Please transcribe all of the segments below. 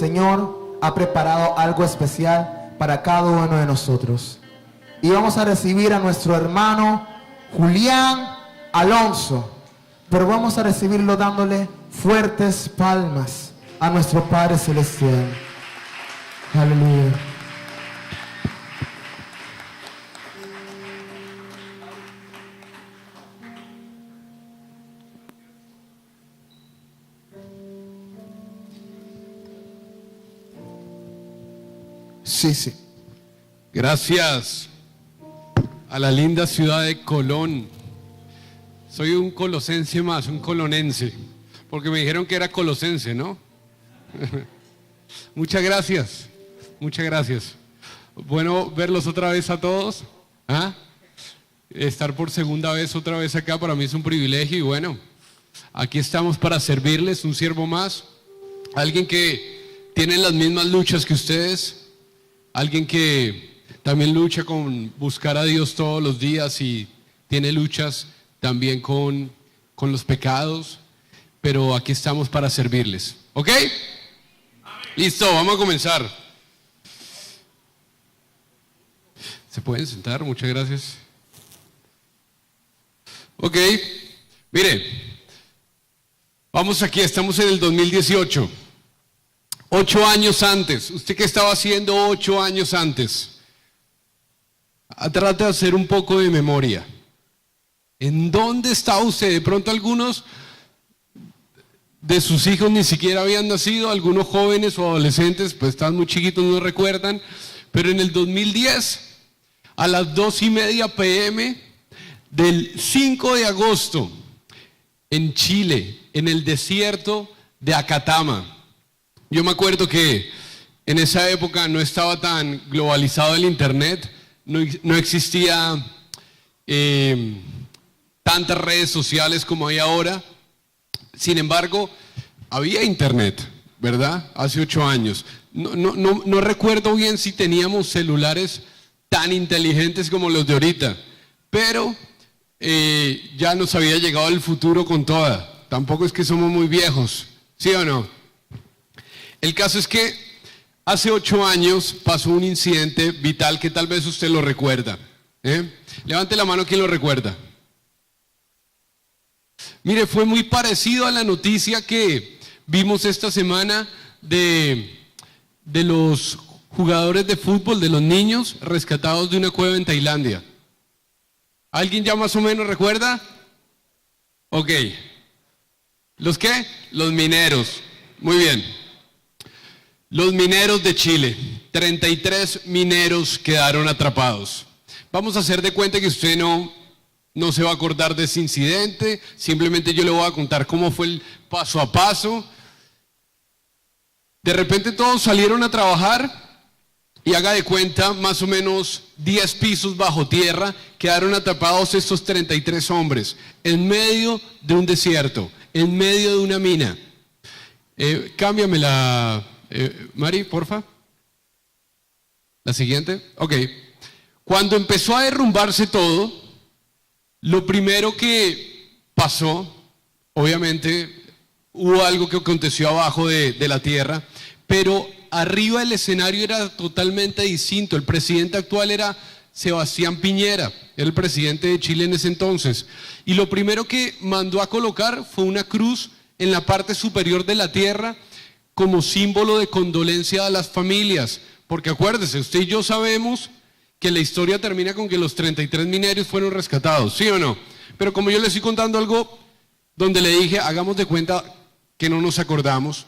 Señor ha preparado algo especial para cada uno de nosotros. Y vamos a recibir a nuestro hermano Julián Alonso, pero vamos a recibirlo dándole fuertes palmas a nuestro Padre Celestial. Aleluya. Sí. Gracias a la linda ciudad de Colón. Soy un colosense más, un colonense, porque me dijeron que era colosense, ¿no? Muchas gracias. Bueno, verlos otra vez a todos. Estar por segunda vez otra vez acá para mí es un privilegio y bueno, aquí estamos para servirles, un siervo más, alguien que tiene las mismas luchas que ustedes. Alguien que también lucha con buscar a Dios todos los días y tiene luchas también con los pecados, pero aquí estamos para servirles. ¿Ok? Listo, vamos a comenzar. ¿Se pueden sentar? Muchas gracias. Ok, mire, vamos aquí, estamos en el 2018. 8 años antes, ¿usted qué estaba haciendo 8 años antes? Trate de hacer un poco de memoria. ¿En dónde estaba usted? De pronto algunos de sus hijos ni siquiera habían nacido, algunos jóvenes o adolescentes, pues estaban muy chiquitos, no recuerdan, pero en el 2010, a las 2:30 p.m. del 5 de agosto, en Chile, en el desierto de Acatama. Yo me acuerdo que en esa época no estaba tan globalizado el internet, no existía tantas redes sociales como hay ahora. Sin embargo, había internet, ¿verdad? Hace 8 años. No recuerdo bien si teníamos celulares tan inteligentes como los de ahorita, pero ya nos había llegado el futuro con toda. Tampoco es que somos muy viejos, ¿sí o no? El caso es que hace 8 años pasó un incidente vital que tal vez usted lo recuerda. Levante la mano quien lo recuerda. Mire, fue muy parecido a la noticia que vimos esta semana de los jugadores de fútbol, de los niños rescatados de una cueva en Tailandia. ¿Alguien ya más o menos recuerda? Ok. ¿Los qué? Los mineros. Muy bien. Los mineros de Chile, 33 mineros quedaron atrapados. Vamos a hacer de cuenta que usted no se va a acordar de ese incidente, simplemente yo le voy a contar cómo fue el paso a paso. De repente todos salieron a trabajar y haga de cuenta, más o menos 10 pisos bajo tierra, quedaron atrapados estos 33 hombres, en medio de un desierto, en medio de una mina. Cámbiame la... Mari, porfa. La siguiente. Ok. Cuando empezó a derrumbarse todo, lo primero que pasó, obviamente, hubo algo que aconteció abajo de la tierra, pero arriba el escenario era totalmente distinto. El presidente actual era Sebastián Piñera, era el presidente de Chile en ese entonces. Y lo primero que mandó a colocar fue una cruz en la parte superior de la tierra, como símbolo de condolencia a las familias, porque acuérdese, usted y yo sabemos que la historia termina con que los 33 mineros fueron rescatados, ¿sí o no? Pero como yo le estoy contando algo donde le dije, hagamos de cuenta que no nos acordamos,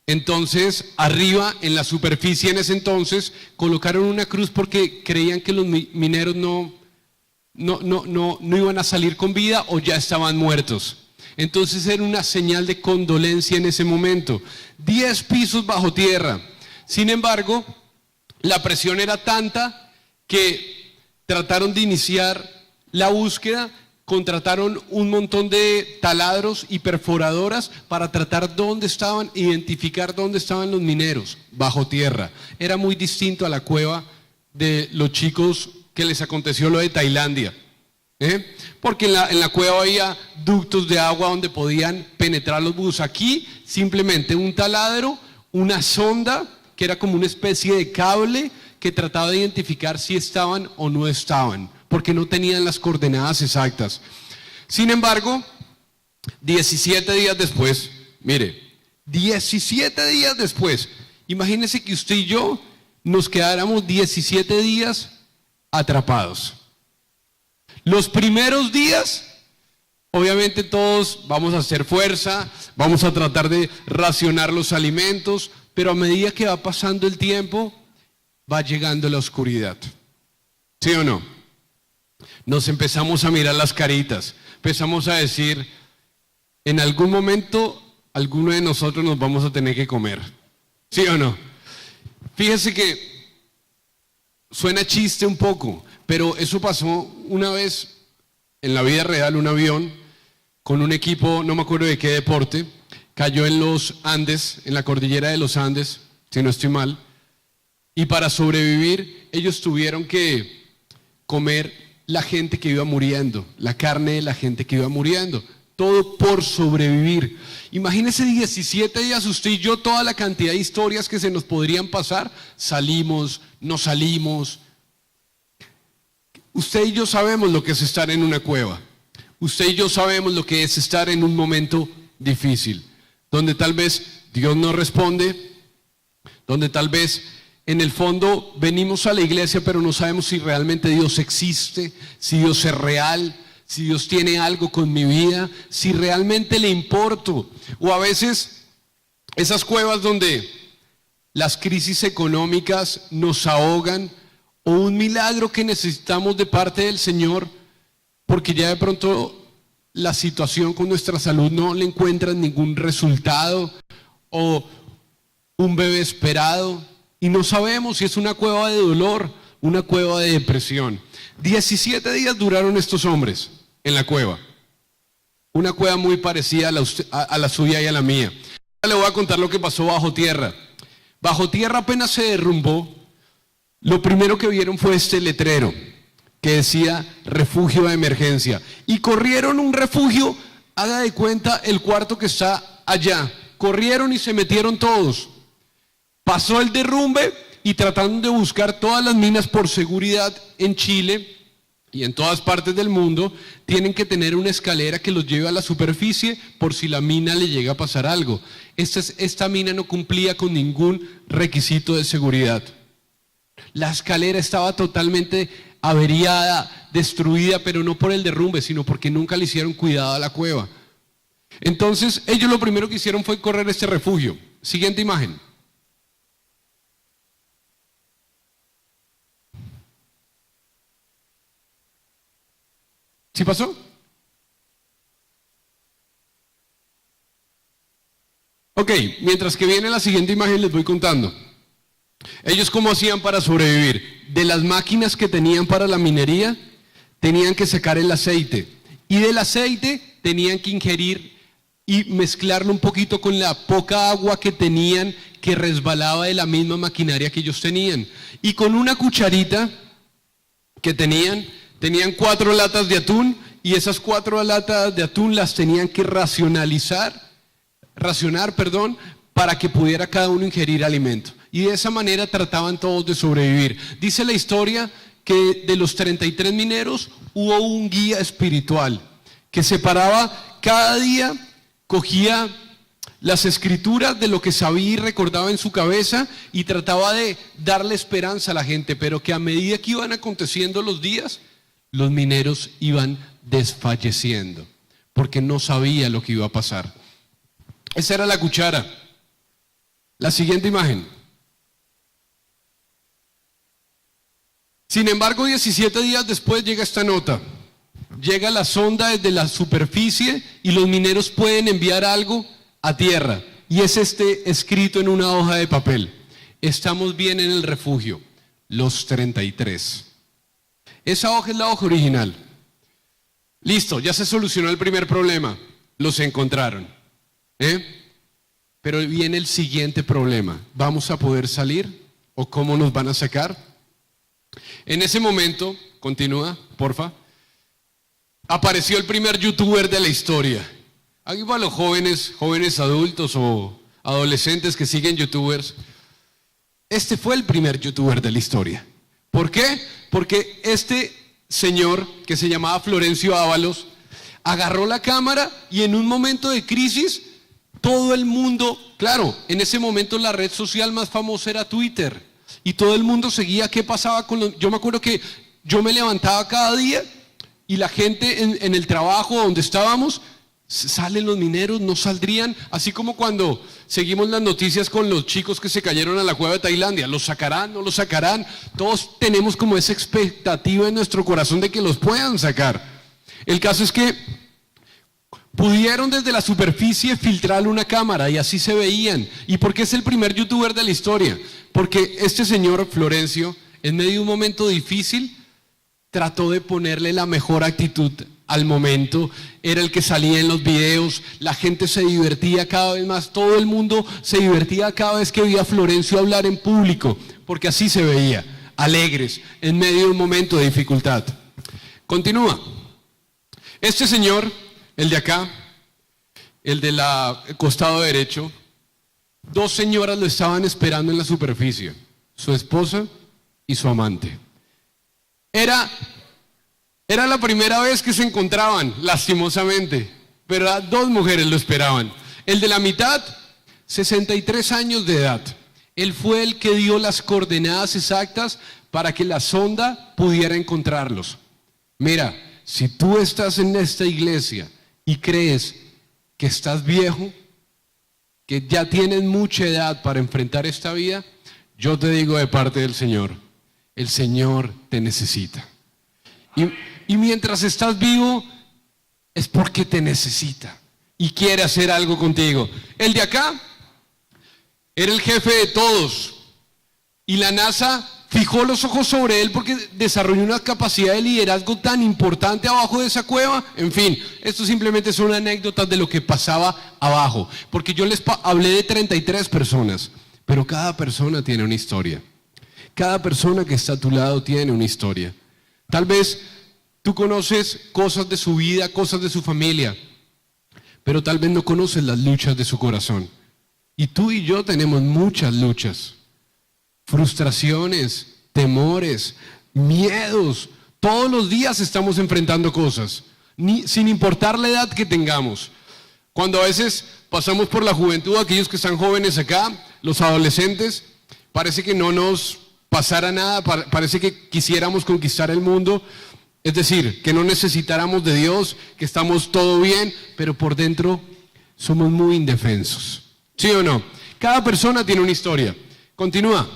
entonces arriba en la superficie en ese entonces colocaron una cruz porque creían que los mineros no iban a salir con vida o ya estaban muertos. Entonces era una señal de condolencia en ese momento. 10 pisos bajo tierra. Sin embargo, la presión era tanta que trataron de iniciar la búsqueda, contrataron un montón de taladros y perforadoras para tratar identificar dónde estaban los mineros bajo tierra. Era muy distinto a la cueva de los chicos que les aconteció lo de Tailandia. Porque en la cueva había ductos de agua donde podían penetrar los buzos. Aquí simplemente un taladro, una sonda que era como una especie de cable que trataba de identificar si estaban o no estaban, porque no tenían las coordenadas exactas. Sin embargo, 17 días después, mire, 17 días después, imagínense que usted y yo nos quedáramos 17 días atrapados. Los primeros días, obviamente todos vamos a hacer fuerza, vamos a tratar de racionar los alimentos, pero a medida que va pasando el tiempo, va llegando la oscuridad. ¿Sí o no? Nos empezamos a mirar las caritas, empezamos a decir, en algún momento, alguno de nosotros nos vamos a tener que comer. ¿Sí o no? Fíjese que suena chiste un poco, pero eso pasó una vez en la vida real. Un avión con un equipo, no me acuerdo de qué deporte, cayó en los Andes, en la cordillera de los Andes, si no estoy mal, y para sobrevivir ellos tuvieron que comer la gente que iba muriendo, la carne de la gente que iba muriendo, todo por sobrevivir. Imagínense 17 días usted y yo, toda la cantidad de historias que se nos podrían pasar. Salimos, no salimos. Usted y yo sabemos lo que es estar en una cueva. Usted y yo sabemos lo que es estar en un momento difícil, donde tal vez Dios no responde, donde tal vez en el fondo venimos a la iglesia pero no sabemos si realmente Dios existe, si Dios es real, si Dios tiene algo con mi vida, si realmente le importo. O a veces esas cuevas donde las crisis económicas nos ahogan, o un milagro que necesitamos de parte del Señor, porque ya de pronto la situación con nuestra salud no le encuentra ningún resultado, o un bebé esperado, y no sabemos si es una cueva de dolor, una cueva de depresión. 17 días duraron estos hombres en la cueva, una cueva muy parecida a la suya y a la mía. Ahora le voy a contar lo que pasó bajo tierra. Bajo tierra apenas se derrumbó, lo primero que vieron fue este letrero que decía refugio de emergencia, y corrieron un refugio, haga de cuenta el cuarto que está allá, corrieron y se metieron todos. Pasó el derrumbe y tratando de buscar todas las minas por seguridad en Chile y en todas partes del mundo, tienen que tener una escalera que los lleve a la superficie por si la mina le llega a pasar algo. Esta mina no cumplía con ningún requisito de seguridad. La escalera estaba totalmente averiada, destruida, pero no por el derrumbe, sino porque nunca le hicieron cuidado a la cueva. Entonces, ellos lo primero que hicieron fue correr este refugio. Siguiente imagen. ¿Sí pasó? Ok, mientras que viene la siguiente imagen les voy contando. Ellos cómo hacían para sobrevivir. De las máquinas que tenían para la minería, tenían que sacar el aceite. Y del aceite tenían que ingerir y mezclarlo un poquito con la poca agua que tenían, que resbalaba de la misma maquinaria que ellos tenían. Y con una cucharita que tenían 4 latas de atún, y esas 4 latas de atún las tenían que racionar, para que pudiera cada uno ingerir alimento. Y de esa manera trataban todos de sobrevivir. Dice la historia que de los 33 mineros hubo un guía espiritual que se paraba cada día, cogía las escrituras de lo que sabía y recordaba en su cabeza y trataba de darle esperanza a la gente, pero que a medida que iban aconteciendo los días, los mineros iban desfalleciendo porque no sabía lo que iba a pasar. Esa era la cuchara. La siguiente imagen. Sin embargo, 17 días después llega esta nota. Llega la sonda desde la superficie y los mineros pueden enviar algo a tierra. Y es escrito en una hoja de papel. Estamos bien en el refugio, los 33. Esa hoja es la hoja original. Listo, ya se solucionó el primer problema. Los encontraron. Pero viene el siguiente problema. ¿Vamos a poder salir? ¿O cómo nos van a sacar? En ese momento, continúa, porfa, apareció el primer youtuber de la historia. Aquí para los jóvenes adultos o adolescentes que siguen youtubers, este fue el primer youtuber de la historia. ¿Por qué? Porque este señor, que se llamaba Florencio Ábalos, agarró la cámara y en un momento de crisis, todo el mundo, claro, en ese momento la red social más famosa era Twitter, y todo el mundo seguía qué pasaba con los... Yo me acuerdo que yo me levantaba cada día y la gente en el trabajo donde estábamos, salen los mineros, no saldrían, así como cuando seguimos las noticias con los chicos que se cayeron a la cueva de Tailandia, ¿los sacarán? ¿No los sacarán? Todos tenemos como esa expectativa en nuestro corazón de que los puedan sacar. El caso es que pudieron desde la superficie filtrar una cámara y así se veían. ¿Y por qué es el primer youtuber de la historia? Porque este señor Florencio, en medio de un momento difícil, trató de ponerle la mejor actitud al momento, era el que salía en los videos, la gente se divertía cada vez más, todo el mundo se divertía cada vez que veía a Florencio hablar en público, porque así se veía, alegres, en medio de un momento de dificultad. Continúa. Este señor, el de acá, el del costado derecho, dos señoras lo estaban esperando en la superficie, su esposa y su amante. Era la primera vez que se encontraban, lastimosamente, pero dos mujeres lo esperaban. El de la mitad, 63 años de edad. Él fue el que dio las coordenadas exactas para que la sonda pudiera encontrarlos. Mira, si tú estás en esta iglesia y crees que estás viejo, que ya tienes mucha edad para enfrentar esta vida, yo te digo de parte del Señor, el Señor te necesita. Y mientras estás vivo, es porque te necesita y quiere hacer algo contigo. El de acá era el jefe de todos y la NASA fijó los ojos sobre él porque desarrolló una capacidad de liderazgo tan importante abajo de esa cueva. En fin, esto simplemente son anécdotas de lo que pasaba abajo, porque yo les hablé de 33 personas, pero cada persona tiene una historia. Cada persona que está a tu lado tiene una historia. Tal vez tú conoces cosas de su vida, cosas de su familia, pero tal vez no conoces las luchas de su corazón. Y tú y yo tenemos muchas luchas, frustraciones, temores, miedos. Todos los días estamos enfrentando cosas, sin importar la edad que tengamos. Cuando a veces pasamos por la juventud, aquellos que están jóvenes acá, los adolescentes, parece que no nos pasara nada, parece que quisiéramos conquistar el mundo, es decir, que no necesitáramos de Dios, que estamos todo bien, pero por dentro somos muy indefensos. ¿Sí o no? Cada persona tiene una historia. Continúa.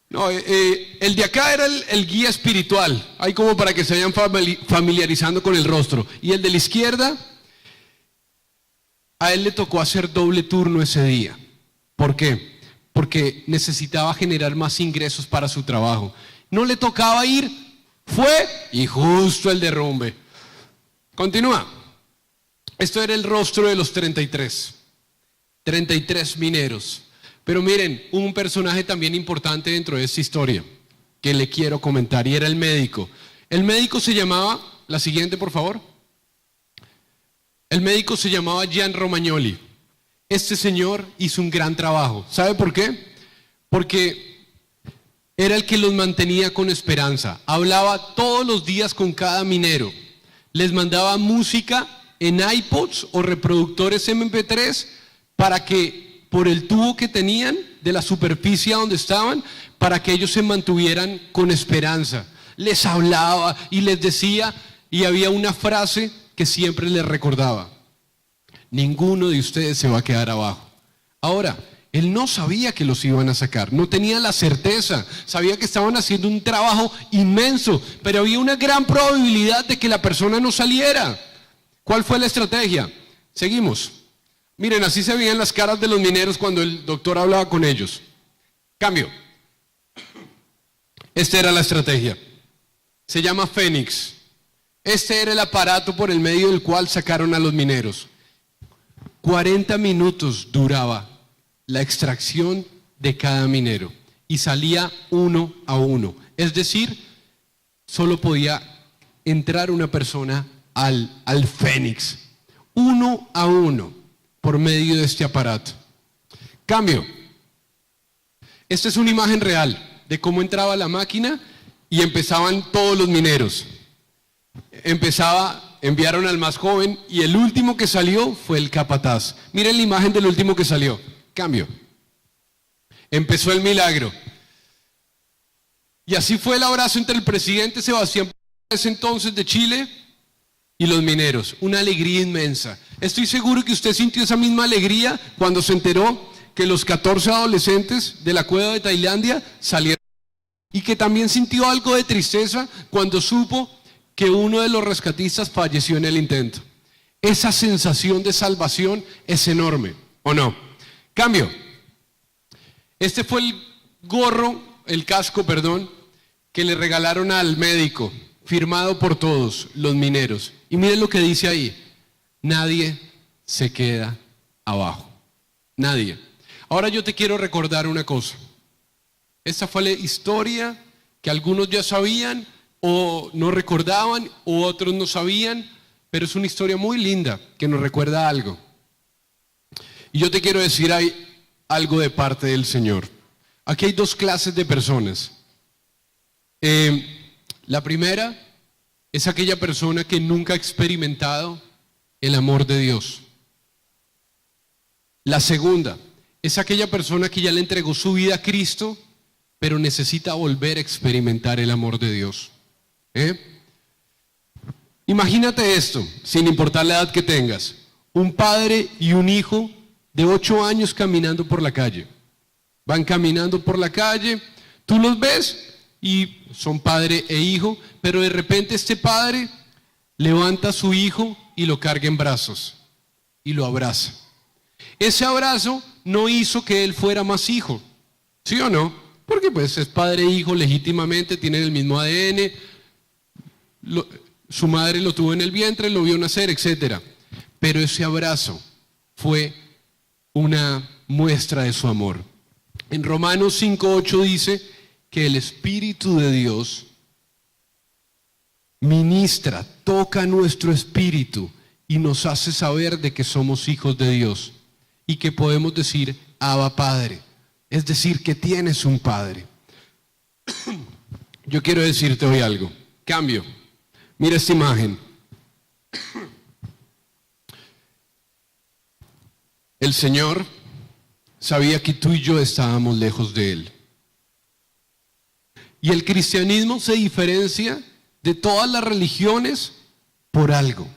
No, el de acá era el guía espiritual, ahí como para que se vayan familiarizando con el rostro. Y el de la izquierda, a él le tocó hacer doble turno ese día. ¿Por qué? Porque necesitaba generar más ingresos para su trabajo. No le tocaba ir, fue y justo el derrumbe. Continúa. Esto era el rostro de los 33 mineros. Pero miren, hubo un personaje también importante dentro de esta historia que le quiero comentar y era el médico. El médico se llamaba, la siguiente por favor. El médico se llamaba Gian Romagnoli. Este señor hizo un gran trabajo. ¿Sabe por qué? Porque era el que los mantenía con esperanza. Hablaba todos los días con cada minero. Les mandaba música en iPods o reproductores MP3 para que por el tubo que tenían de la superficie donde estaban, para que ellos se mantuvieran con esperanza. Les hablaba y les decía, y había una frase que siempre les recordaba: ninguno de ustedes se va a quedar abajo. Ahora, él no sabía que los iban a sacar, no tenía la certeza, sabía que estaban haciendo un trabajo inmenso, pero había una gran probabilidad de que la persona no saliera. ¿Cuál fue la estrategia? Seguimos. Miren, así se veían las caras de los mineros cuando el doctor hablaba con ellos. Cambio. Esta era la estrategia. Se llama Fénix. Este era el aparato por el medio del cual sacaron a los mineros. 40 minutos duraba la extracción de cada minero y salía uno a uno. Es decir, solo podía entrar una persona al Fénix. Uno a uno. Por medio de este aparato. Cambio. Esta es una imagen real de cómo entraba la máquina y empezaban todos los mineros. Enviaron al más joven y el último que salió fue el capataz. Miren la imagen del último que salió. Cambio. Empezó el milagro. Y así fue el abrazo entre el presidente Sebastián ese entonces de Chile y los mineros. Una alegría inmensa. Estoy seguro que usted sintió esa misma alegría cuando se enteró que los 14 adolescentes de la cueva de Tailandia salieron. Y que también sintió algo de tristeza cuando supo que uno de los rescatistas falleció en el intento. Esa sensación de salvación es enorme, ¿o no? Cambio. Este fue el casco, que le regalaron al médico, firmado por todos los mineros. Y miren lo que dice ahí: nadie se queda abajo. Nadie. Ahora yo te quiero recordar una cosa. Esta fue la historia que algunos ya sabían o no recordaban o otros no sabían, pero es una historia muy linda que nos recuerda algo. Y yo te quiero decir algo de parte del Señor. Aquí hay dos clases de personas. La primera es aquella persona que nunca ha experimentado el amor de Dios. La segunda es aquella persona que ya le entregó su vida a Cristo, pero necesita volver a experimentar el amor de Dios. Imagínate esto, sin importar la edad que tengas: un padre y un hijo de 8 años caminando por la calle. Van caminando por la calle, tú los ves y son padre e hijo, pero de repente este padre levanta a su hijo y lo carga en brazos y lo abraza. Ese abrazo no hizo que él fuera más hijo, ¿sí o no? Porque pues es padre e hijo legítimamente, tienen el mismo ADN, su madre lo tuvo en el vientre, lo vio nacer, etc. Pero ese abrazo fue una muestra de su amor. En Romanos 5:8 dice que el Espíritu de Dios ministra, toca nuestro espíritu y nos hace saber de que somos hijos de Dios y que podemos decir Abba Padre, es decir, que tienes un Padre. Yo quiero decirte hoy algo. Cambio. Mira esta imagen. El Señor sabía que tú y yo estábamos lejos de Él. Y el cristianismo se diferencia de todas las religiones por algo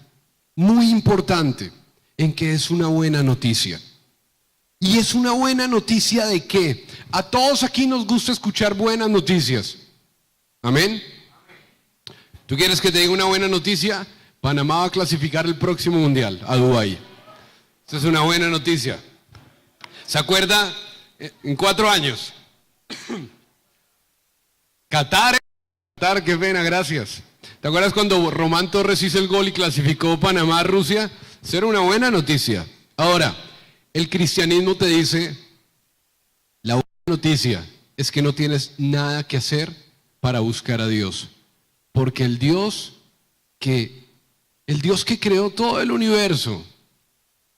muy importante, en que es una buena noticia. ¿Y es una buena noticia de qué? A todos aquí nos gusta escuchar buenas noticias. ¿Amén? ¿Tú quieres que te diga una buena noticia? Panamá va a clasificar el próximo mundial a Dubái. Esa es una buena noticia. ¿Se acuerda? En 4 años. Qatar, qué pena, gracias. ¿Te acuerdas cuando Román Torres hizo el gol y clasificó Panamá a Rusia? Esa era una buena noticia. Ahora, el cristianismo te dice, la buena noticia es que no tienes nada que hacer para buscar a Dios. Porque el Dios que creó todo el universo,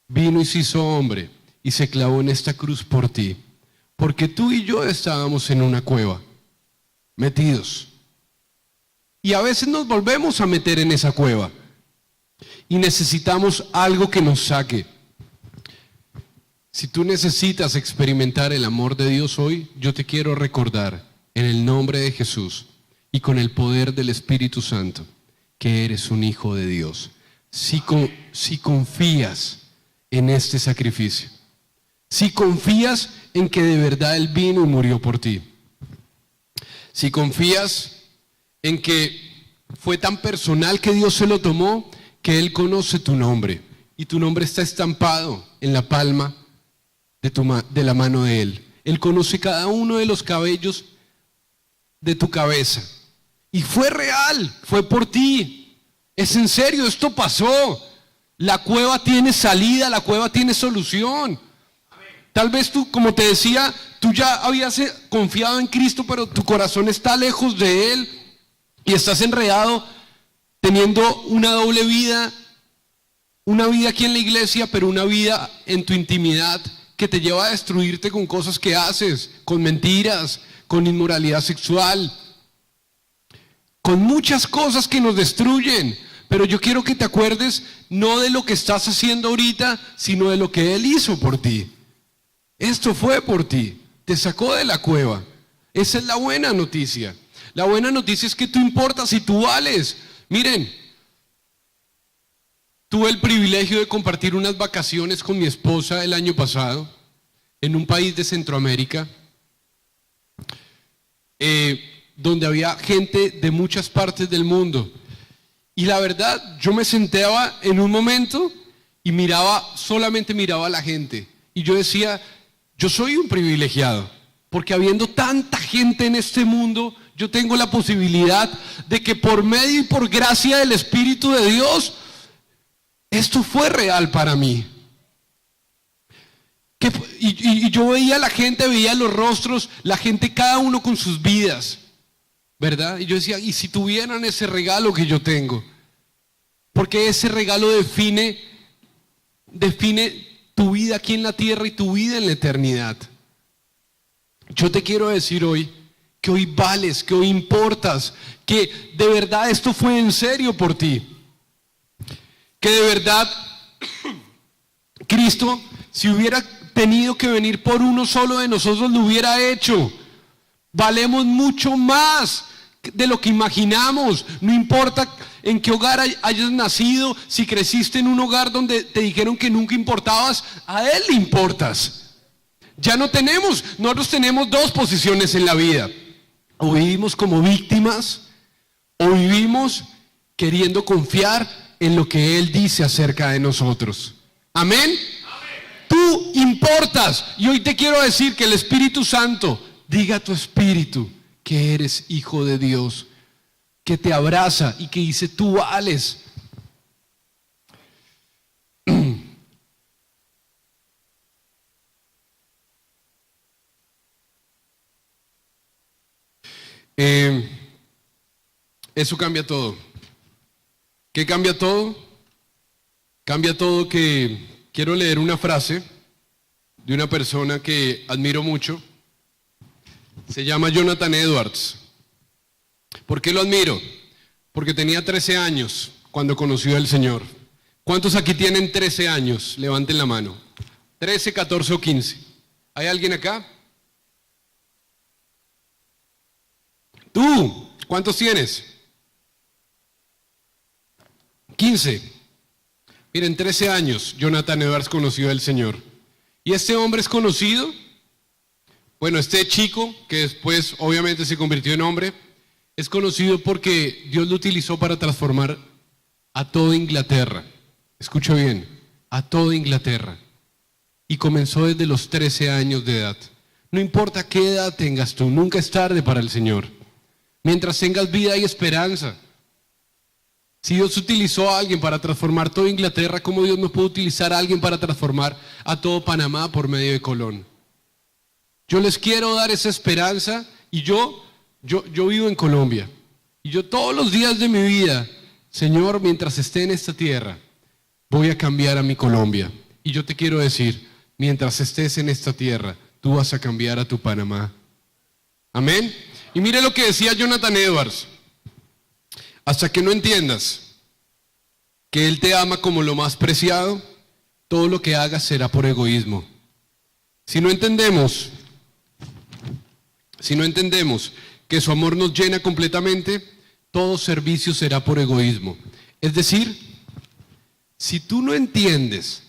vino y se hizo hombre y se clavó en esta cruz por ti. Porque tú y yo estábamos en una cueva, metidos. Y a veces nos volvemos a meter en esa cueva. Y necesitamos algo que nos saque. Si tú necesitas experimentar el amor de Dios hoy, yo te quiero recordar, en el nombre de Jesús y con el poder del Espíritu Santo, que eres un hijo de Dios. Si confías en este sacrificio, si confías en que de verdad Él vino y murió por ti, si confías en que fue tan personal que Dios se lo tomó, que Él conoce tu nombre y tu nombre está estampado en la palma de la mano de Él. Él conoce cada uno de los cabellos de tu cabeza y fue real, fue por ti. Es en serio, esto pasó. La cueva tiene salida, la cueva tiene solución. Tal vez tú, como te decía, tú ya habías confiado en Cristo, pero tu corazón está lejos de Él y estás enredado teniendo una doble vida, una vida aquí en la iglesia, pero una vida en tu intimidad que te lleva a destruirte con cosas que haces, con mentiras, con inmoralidad sexual, con muchas cosas que nos destruyen. Pero yo quiero que te acuerdes no de lo que estás haciendo ahorita, sino de lo que Él hizo por ti. Esto fue por ti, te sacó de la cueva. Esa es la buena noticia. La buena noticia es que tú importas y tú vales. Miren, tuve el privilegio de compartir unas vacaciones con mi esposa el año pasado en un país de Centroamérica, donde había gente de muchas partes del mundo. Y la verdad, yo me sentaba en un momento y solamente miraba a la gente. Y yo decía, yo soy un privilegiado, porque habiendo tanta gente en este mundo, yo tengo la posibilidad de que por medio y por gracia del Espíritu de Dios, esto fue real para mí. Y yo veía a la gente, veía los rostros, la gente, cada uno con sus vidas, ¿verdad? Y yo decía, ¿y si tuvieran ese regalo que yo tengo? Porque ese regalo define tu vida aquí en la tierra y tu vida en la eternidad. Yo te quiero decir hoy que hoy vales, que hoy importas, que de verdad esto fue en serio por ti. Que de verdad Cristo, si hubiera tenido que venir por uno solo de nosotros, lo hubiera hecho. Valemos mucho más de lo que imaginamos. No importa en qué hogar hayas nacido, si creciste en un hogar donde te dijeron que nunca importabas, a Él le importas. Nosotros tenemos dos posiciones en la vida. O vivimos como víctimas, o vivimos queriendo confiar en lo que Él dice acerca de nosotros. Amén. Tú importas. Y hoy te quiero decir que el Espíritu Santo diga a tu espíritu que eres hijo de Dios, que te abraza y que dice, tú vales. Eso cambia todo. ¿Qué cambia todo? Cambia todo que quiero leer una frase de una persona que admiro mucho. Se llama Jonathan Edwards. ¿Por qué lo admiro? Porque tenía 13 años cuando conoció al Señor. ¿Cuántos aquí tienen 13 años? Levanten la mano. 13, 14 o 15. ¿Hay alguien acá? ¿Tú? ¿Cuántos tienes? 15. Miren, 13 años Jonathan Edwards conoció al Señor. ¿Y este hombre es conocido? Bueno, este chico, que después obviamente se convirtió en hombre, es conocido porque Dios lo utilizó para transformar a toda Inglaterra. Escucha bien, a toda Inglaterra. Y comenzó desde los 13 años de edad. No importa qué edad tengas tú, nunca es tarde para el Señor. Mientras tengas vida y esperanza. Si Dios utilizó a alguien para transformar toda Inglaterra, ¿cómo Dios no puede utilizar a alguien para transformar a todo Panamá por medio de Colón? Yo les quiero dar esa esperanza y yo vivo en Colombia. Y yo todos los días de mi vida, Señor, mientras esté en esta tierra, voy a cambiar a mi Colombia. Y yo te quiero decir, mientras estés en esta tierra, tú vas a cambiar a tu Panamá. Amén. Y mire lo que decía Jonathan Edwards. Hasta que no entiendas que Él te ama como lo más preciado, todo lo que hagas será por egoísmo. Si no entendemos que su amor nos llena completamente, todo servicio será por egoísmo. Es decir, si tú no entiendes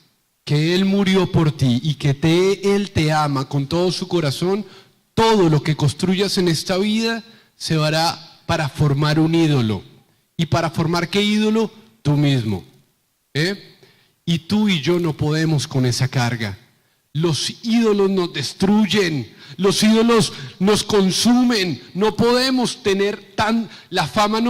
que Él murió por ti y que Él te ama con todo su corazón, todo lo que construyas en esta vida se hará para formar un ídolo. ¿Y para formar qué ídolo? Tú mismo. Y tú y yo no podemos con esa carga. Los ídolos nos destruyen, los ídolos nos consumen. No podemos tener la fama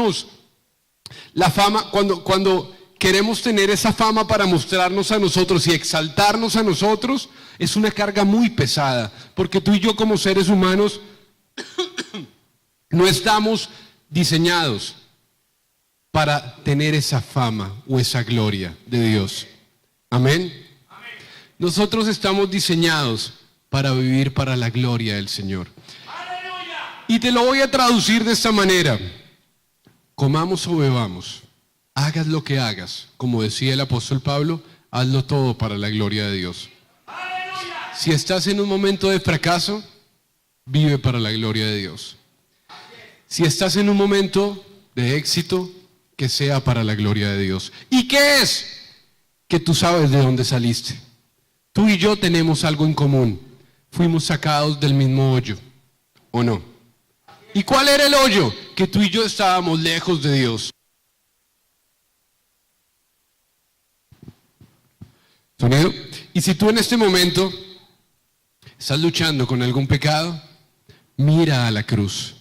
cuando queremos tener esa fama para mostrarnos a nosotros y exaltarnos a nosotros, es una carga muy pesada, porque tú y yo como seres humanos no estamos diseñados para tener esa fama o esa gloria de Dios. Amén. Nosotros estamos diseñados para vivir para la gloria del Señor. Y te lo voy a traducir de esta manera. Comamos o bebamos, hagas lo que hagas, como decía el apóstol Pablo, hazlo todo para la gloria de Dios. Si estás en un momento de fracaso, vive para la gloria de Dios. Si estás en un momento de éxito, que sea para la gloria de Dios. ¿Y qué es? Que tú sabes de dónde saliste. Tú y yo tenemos algo en común. Fuimos sacados del mismo hoyo, ¿o no? ¿Y cuál era el hoyo? Que tú y yo estábamos lejos de Dios. ¿Sonido? Y si tú en este momento estás luchando con algún pecado, mira a la cruz.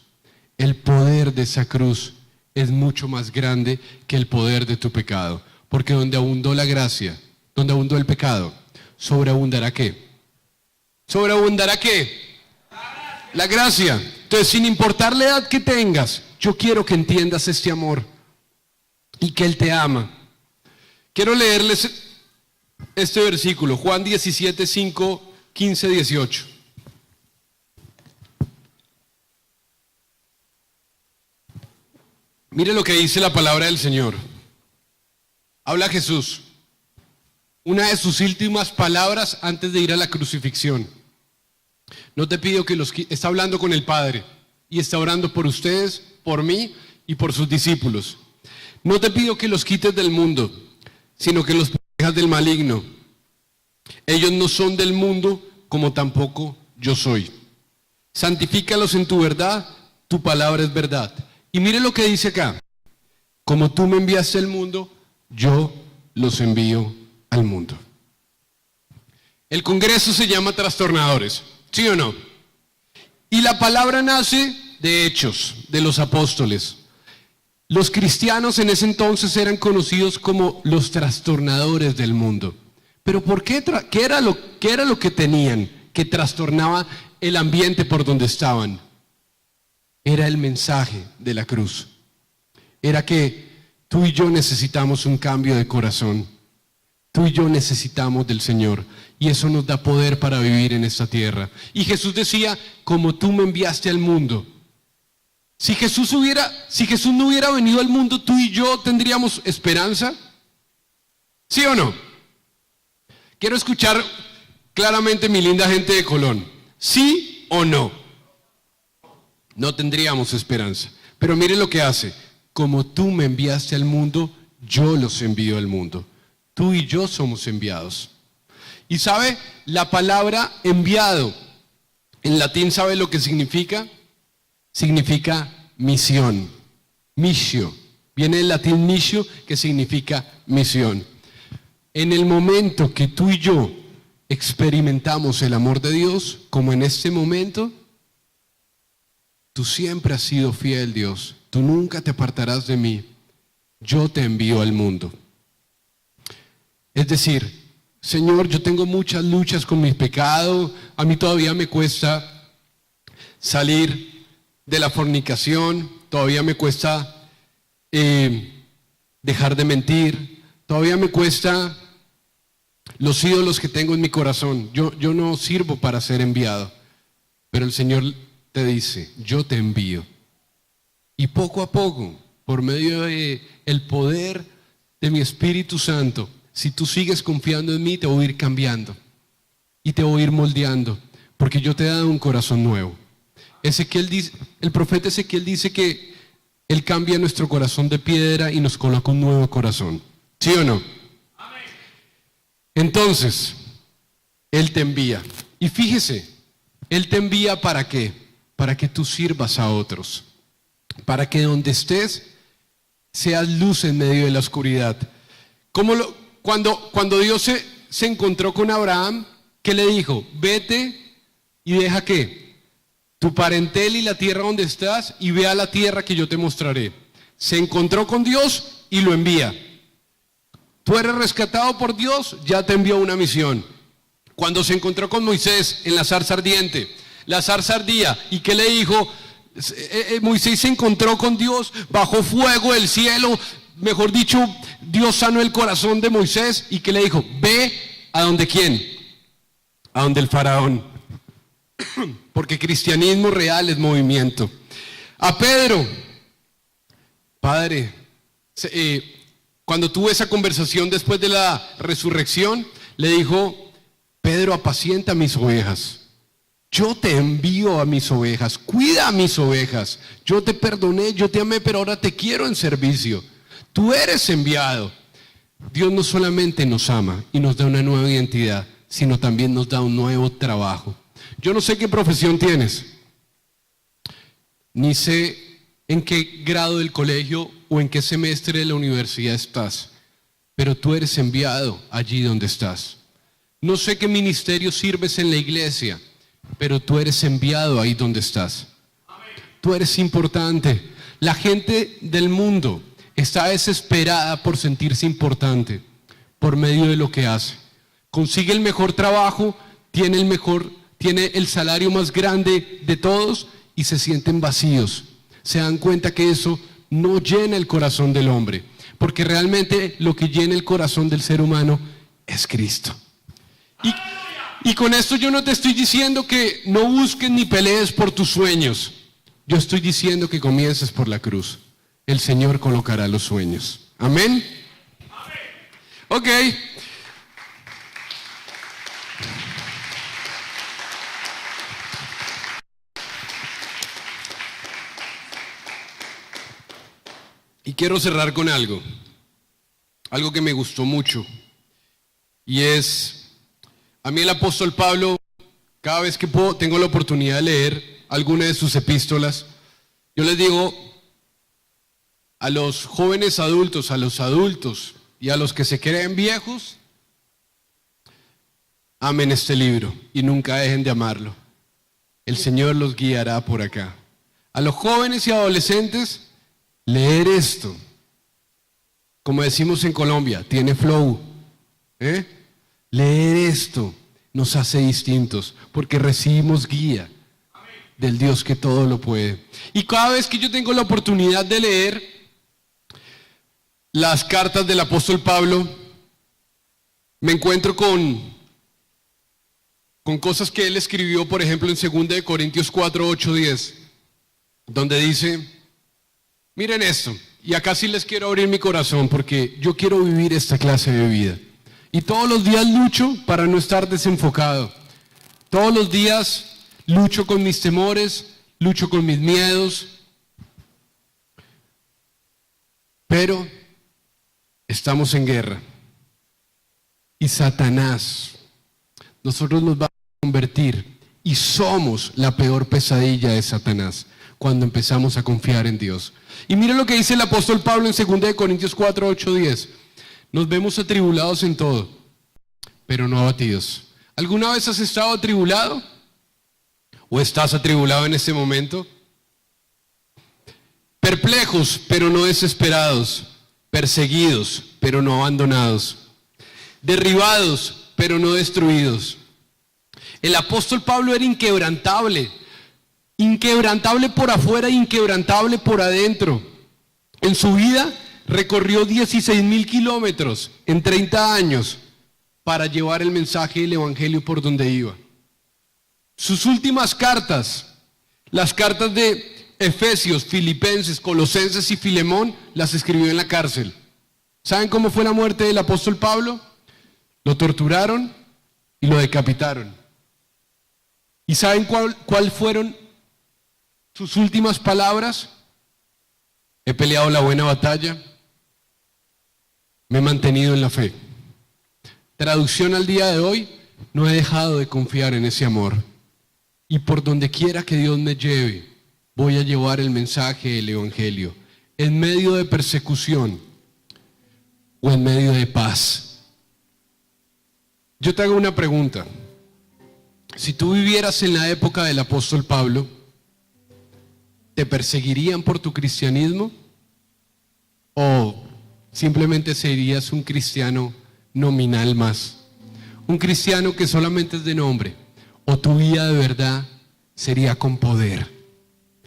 El poder de esa cruz es mucho más grande que el poder de tu pecado. Porque donde abundó la gracia, donde abundó el pecado, sobreabundará ¿qué? ¿Sobreabundará qué? La gracia. Entonces, sin importar la edad que tengas, yo quiero que entiendas este amor y que Él te ama. Quiero leerles este versículo, Juan 17, 5, 15, 18. Mire lo que dice la palabra del Señor. Habla Jesús. Una de sus últimas palabras antes de ir a la crucifixión. No te pido que está hablando con el Padre y está orando por ustedes, por mí y por sus discípulos. No te pido que los quites del mundo, sino que los protejas del maligno. Ellos no son del mundo, como tampoco yo soy. Santifícalos en tu verdad, tu palabra es verdad. Y mire lo que dice acá. Como tú me enviaste al mundo, yo los envío al mundo. El congreso se llama Trastornadores, ¿sí o no? Y la palabra nace de Hechos, de los apóstoles. Los cristianos en ese entonces eran conocidos como los trastornadores del mundo. Pero ¿por qué? ¿Qué era lo que tenían que trastornaba el ambiente por donde estaban? Era el mensaje de la cruz. Era que tú y yo necesitamos un cambio de corazón. Tú y yo necesitamos del Señor. Y eso nos da poder para vivir en esta tierra. Y Jesús decía, como tú me enviaste al mundo. Si Jesús no hubiera venido al mundo, tú y yo tendríamos esperanza. ¿Sí o no? Quiero escuchar claramente, mi linda gente de Colón. ¿Sí o no? No tendríamos esperanza. Pero mire lo que hace. Como tú me enviaste al mundo, yo los envío al mundo. Tú y yo somos enviados. Y sabe, la palabra enviado, en latín, ¿sabe lo que significa? Significa misión. Missio. Viene del latín missio, que significa misión. En el momento que tú y yo experimentamos el amor de Dios, como en este momento, tú siempre has sido fiel, Dios. Tú nunca te apartarás de mí. Yo te envío al mundo. Es decir, Señor, yo tengo muchas luchas con mi pecado. A mí todavía me cuesta salir de la fornicación. Todavía me cuesta dejar de mentir. Todavía me cuesta los ídolos que tengo en mi corazón. Yo no sirvo para ser enviado. Pero el Señor te dice, yo te envío. Y poco a poco, por medio del poder de mi Espíritu Santo, si tú sigues confiando en mí, te voy a ir cambiando. Y te voy a ir moldeando. Porque yo te he dado un corazón nuevo. El profeta Ezequiel dice que Él cambia nuestro corazón de piedra y nos coloca un nuevo corazón. ¿Sí o no? Amén. Entonces, Él te envía. Y fíjese, Él te envía ¿para qué? Para que tú sirvas a otros. Para que donde estés, seas luz en medio de la oscuridad. Cuando Dios se encontró con Abraham, ¿qué le dijo? Vete y deja ¿qué? Tu parentela y la tierra donde estás y ve a la tierra que yo te mostraré. Se encontró con Dios y lo envía. Tú eres rescatado por Dios, ya te envió una misión. Cuando se encontró con Moisés en la zarza ardiente, la zarza ardía, ¿y qué le dijo? Moisés se encontró con Dios, bajó fuego del cielo, mejor dicho, Dios sanó el corazón de Moisés, ¿y qué le dijo? Ve a donde ¿quién? a donde el faraón. Porque cristianismo real es movimiento. A Pedro, Padre, cuando tuvo esa conversación después de la resurrección, le dijo: Pedro, apacienta mis ovejas. Yo te envío a mis ovejas, cuida a mis ovejas. Yo te perdoné, yo te amé, pero ahora te quiero en servicio. Tú eres enviado. Dios no solamente nos ama y nos da una nueva identidad, sino también nos da un nuevo trabajo. Yo no sé qué profesión tienes, ni sé en qué grado del colegio o en qué semestre de la universidad estás, pero tú eres enviado allí donde estás. No sé qué ministerio sirves en la iglesia, pero tú eres enviado ahí donde estás. Tú eres importante. La gente del mundo está desesperada por sentirse importante por medio de lo que hace. Consigue el mejor trabajo, tiene el salario más grande de todos y se sienten vacíos. Se dan cuenta que eso no llena el corazón del hombre, porque realmente lo que llena el corazón del ser humano es Cristo. Y con esto yo no te estoy diciendo que no busques ni pelees por tus sueños. Yo estoy diciendo que comiences por la cruz. El Señor colocará los sueños. ¿Amén? Ok. Y quiero cerrar con algo que me gustó mucho. Y es, a mí el apóstol Pablo, cada vez que tengo la oportunidad de leer alguna de sus epístolas, yo les digo a los jóvenes adultos, a los adultos y a los que se creen viejos: amen este libro y nunca dejen de amarlo. El Señor los guiará por acá. A los jóvenes y adolescentes, leer esto, como decimos en Colombia, tiene flow. Leer esto nos hace distintos, porque recibimos guía del Dios que todo lo puede. Y cada vez que yo tengo la oportunidad de leer las cartas del apóstol Pablo, me encuentro con cosas que él escribió, por ejemplo, en 2 Corintios 4, 8, 10, donde dice: miren esto, y acá sí les quiero abrir mi corazón, porque yo quiero vivir esta clase de vida. Y todos los días lucho para no estar desenfocado. Todos los días lucho con mis temores, lucho con mis miedos. Pero estamos en guerra. Y Satanás, nosotros nos vamos a convertir, y somos la peor pesadilla de Satanás cuando empezamos a confiar en Dios. Y mira lo que dice el apóstol Pablo en 2 Corintios 4, 8, 10. Nos vemos atribulados en todo, pero no abatidos. ¿Alguna vez has estado atribulado? ¿O estás atribulado en este momento? Perplejos, pero no desesperados. Perseguidos, pero no abandonados. Derribados, pero no destruidos. El apóstol Pablo era inquebrantable. Inquebrantable por afuera, inquebrantable por adentro. En su vida recorrió 16,000 kilómetros en 30 años para llevar el mensaje del evangelio por donde iba. Sus últimas cartas, las cartas de Efesios, Filipenses, Colosenses y Filemón, las escribió en la cárcel. ¿Saben cómo fue la muerte del apóstol Pablo? Lo torturaron y lo decapitaron. ¿Y saben cuál fueron sus últimas palabras? He peleado la buena batalla, me he mantenido en la fe. Traducción al día de hoy: no he dejado de confiar en ese amor. Y por donde quiera que Dios me lleve, voy a llevar el mensaje del evangelio, en medio de persecución o en medio de paz. Yo te hago una pregunta. Si tú vivieras en la época del apóstol Pablo, ¿te perseguirían por tu cristianismo? ¿O simplemente serías un cristiano nominal más? Un cristiano que solamente es de nombre. ¿O tu vida de verdad sería con poder?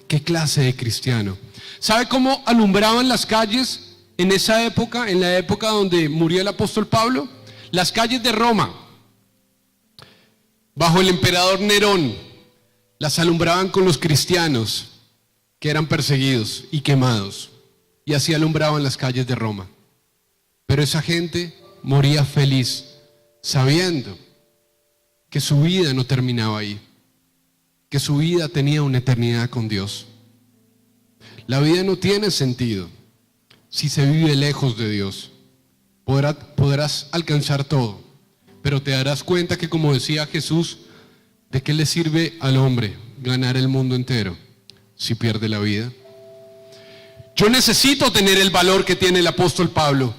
¿Qué clase de cristiano? ¿Sabe cómo alumbraban las calles en esa época, en la época donde murió el apóstol Pablo? Las calles de Roma. bajo el emperador Nerón, las alumbraban con los cristianos que eran perseguidos y quemados, y así alumbraban las calles de Roma. Pero esa gente moría feliz, sabiendo que su vida no terminaba ahí, que su vida tenía una eternidad con Dios. La vida no tiene sentido si se vive lejos de Dios. Podrás alcanzar todo, pero te darás cuenta que, como decía Jesús, ¿de qué le sirve al hombre ganar el mundo entero si pierde la vida? Yo necesito tener el valor que tiene el apóstol Pablo.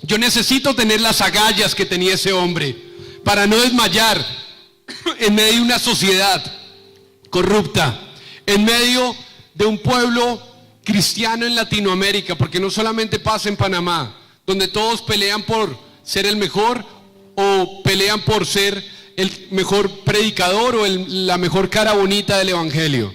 Yo necesito tener las agallas que tenía ese hombre para no desmayar en medio de una sociedad corrupta, en medio de un pueblo cristiano en Latinoamérica, porque no solamente pasa en Panamá, donde todos pelean por ser el mejor o pelean por ser el mejor predicador o la mejor cara bonita del evangelio.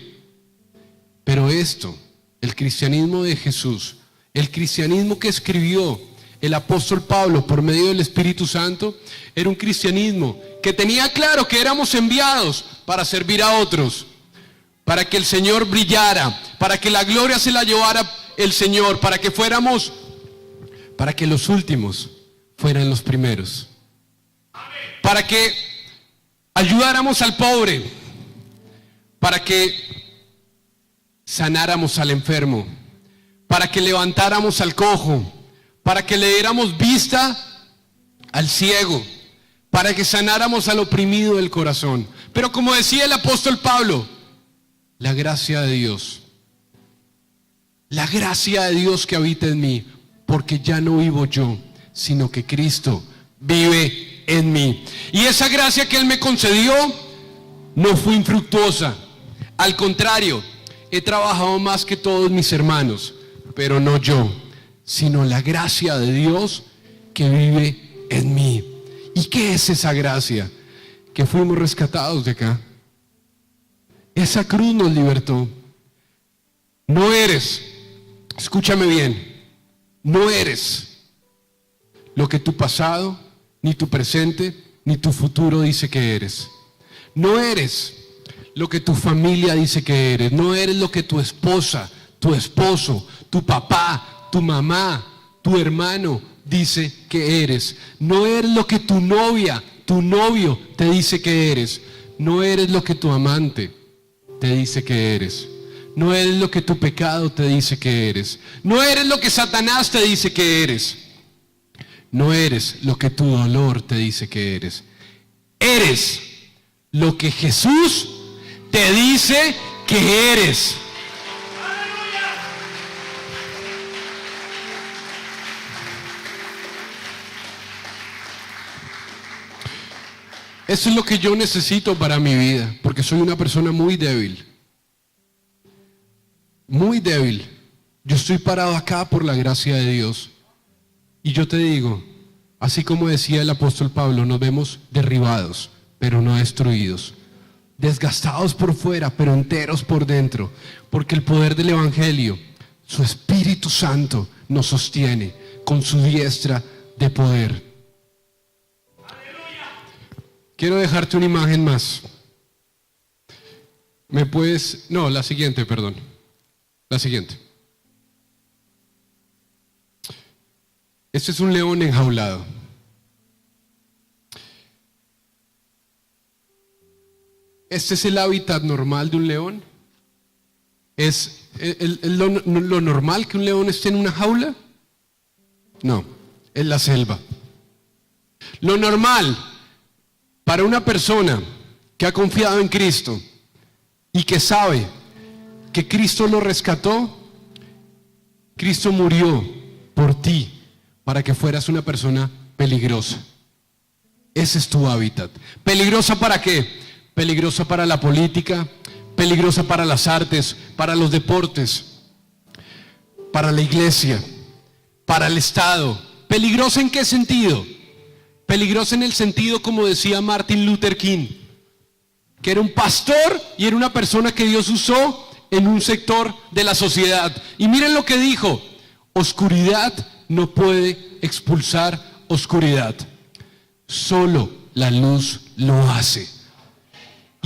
Pero esto, el cristianismo de Jesús, el cristianismo que escribió el apóstol Pablo por medio del Espíritu Santo, era un cristianismo que tenía claro que éramos enviados para servir a otros, para que el Señor brillara, para que la gloria se la llevara el Señor, para que los últimos fueran los primeros, para que ayudáramos al pobre, para que sanáramos al enfermo, para que levantáramos al cojo, para que le diéramos vista al ciego, para que sanáramos al oprimido del corazón. Pero como decía el apóstol Pablo, la gracia de Dios que habita en mí, porque ya no vivo yo, sino que Cristo vive en mí. Y esa gracia que Él me concedió no fue infructuosa. Al contrario, he trabajado más que todos mis hermanos, pero no yo, sino la gracia de Dios que vive en mí. ¿Y qué es esa gracia? Que fuimos rescatados de acá. Esa cruz nos libertó. No eres, escúchame bien, no eres lo que tu pasado, ni tu presente, ni tu futuro dice que eres. No eres lo que tu familia dice que eres. No eres lo que tu esposa, tu esposo, tu papá, tu mamá, tu hermano dice que eres. No eres lo que tu novia, tu novio te dice que eres. No eres lo que tu amante te dice que eres. No eres lo que tu pecado te dice que eres. No eres lo que Satanás te dice que eres. No eres lo que tu dolor te dice que eres. Eres lo que Jesús te dice que eres. Eso es lo que yo necesito para mi vida, porque soy una persona muy débil. Muy débil. Yo estoy parado acá por la gracia de Dios. Y yo te digo, así como decía el apóstol Pablo, nos vemos derribados, pero no destruidos. Desgastados por fuera, pero enteros por dentro. Porque el poder del evangelio, su Espíritu Santo, nos sostiene con su diestra de poder. Quiero dejarte una imagen más. ¿Me puedes? No, la siguiente, perdón. La siguiente. Este es un león enjaulado. Este es el hábitat normal de un león. ¿Es lo normal que un león esté en una jaula? No, es la selva. Lo normal para una persona que ha confiado en Cristo y que sabe que Cristo lo rescató, Cristo murió por ti para que fueras una persona peligrosa. Ese es tu hábitat. ¿Peligrosa para qué? Peligrosa para la política, peligrosa para las artes, para los deportes, para la iglesia, para el Estado. ¿Peligrosa en qué sentido? Peligrosa en el sentido, como decía Martin Luther King, que era un pastor y era una persona que Dios usó en un sector de la sociedad. Y miren lo que dijo: oscuridad no puede expulsar oscuridad, solo la luz lo hace.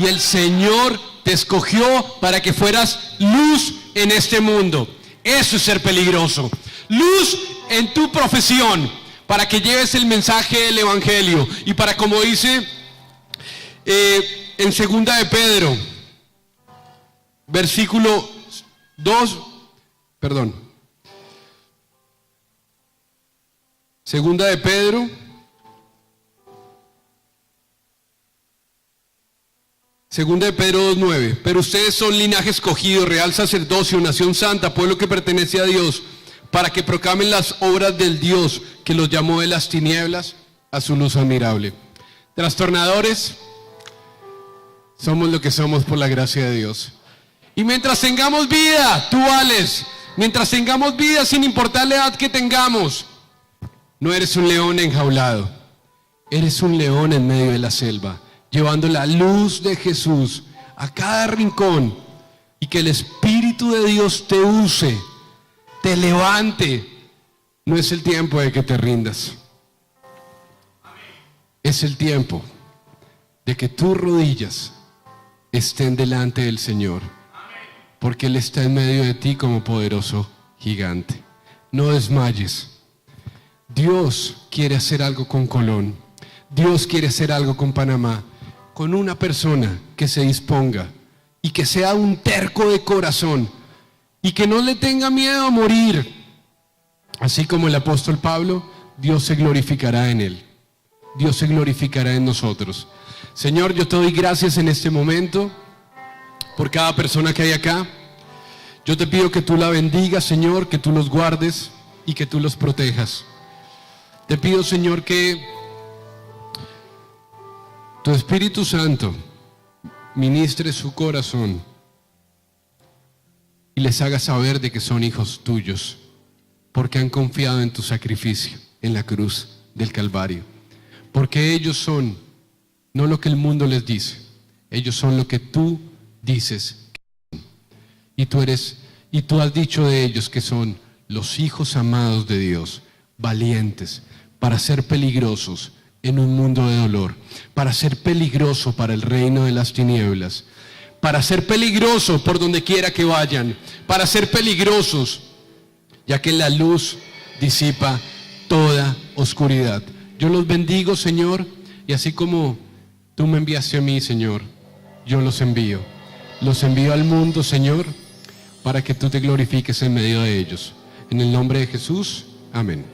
Y el Señor te escogió para que fueras luz en este mundo. Eso es ser peligroso. Luz en tu profesión, para que lleves el mensaje del Evangelio. Y para, como dice en 2 de Pedro, versículo 2, perdón. 2 de Pedro, Segunda de Pedro 2:9. Pero ustedes son linaje escogido, real sacerdocio, nación santa, pueblo que pertenece a Dios, para que proclamen las obras del Dios que los llamó de las tinieblas a su luz admirable. Trastornadores, somos lo que somos por la gracia de Dios. Y mientras tengamos vida, tú vales. Mientras tengamos vida, sin importar la edad que tengamos, no eres un león enjaulado. Eres un león en medio de la selva, llevando la luz de Jesús a cada rincón, y que el Espíritu de Dios te use, te levante. No es el tiempo de que te rindas. Es el tiempo de que tus rodillas estén delante del Señor, porque Él está en medio de ti como poderoso gigante. No desmayes. Dios quiere hacer algo con Colón. Dios quiere hacer algo con Panamá, con una persona que se disponga y que sea un terco de corazón y que no le tenga miedo a morir. Así como el apóstol Pablo, Dios se glorificará en él. Dios se glorificará en nosotros. Señor, yo te doy gracias en este momento por cada persona que hay acá. Yo te pido que tú la bendigas, Señor, que tú los guardes y que tú los protejas. Te pido, Señor, que tu Espíritu Santo ministre su corazón y les haga saber de que son hijos tuyos, porque han confiado en tu sacrificio en la cruz del Calvario. Porque ellos son no lo que el mundo les dice, ellos son lo que tú dices que son. Y tú has dicho de ellos que son los hijos amados de Dios, valientes para ser peligrosos en un mundo de dolor, para ser peligroso para el reino de las tinieblas, para ser peligroso por donde quiera que vayan, para ser peligrosos, ya que la luz disipa toda oscuridad. Yo los bendigo, Señor, y así como tú me enviaste a mí, Señor, yo los envío al mundo, Señor, para que tú te glorifiques en medio de ellos. En el nombre de Jesús, amén.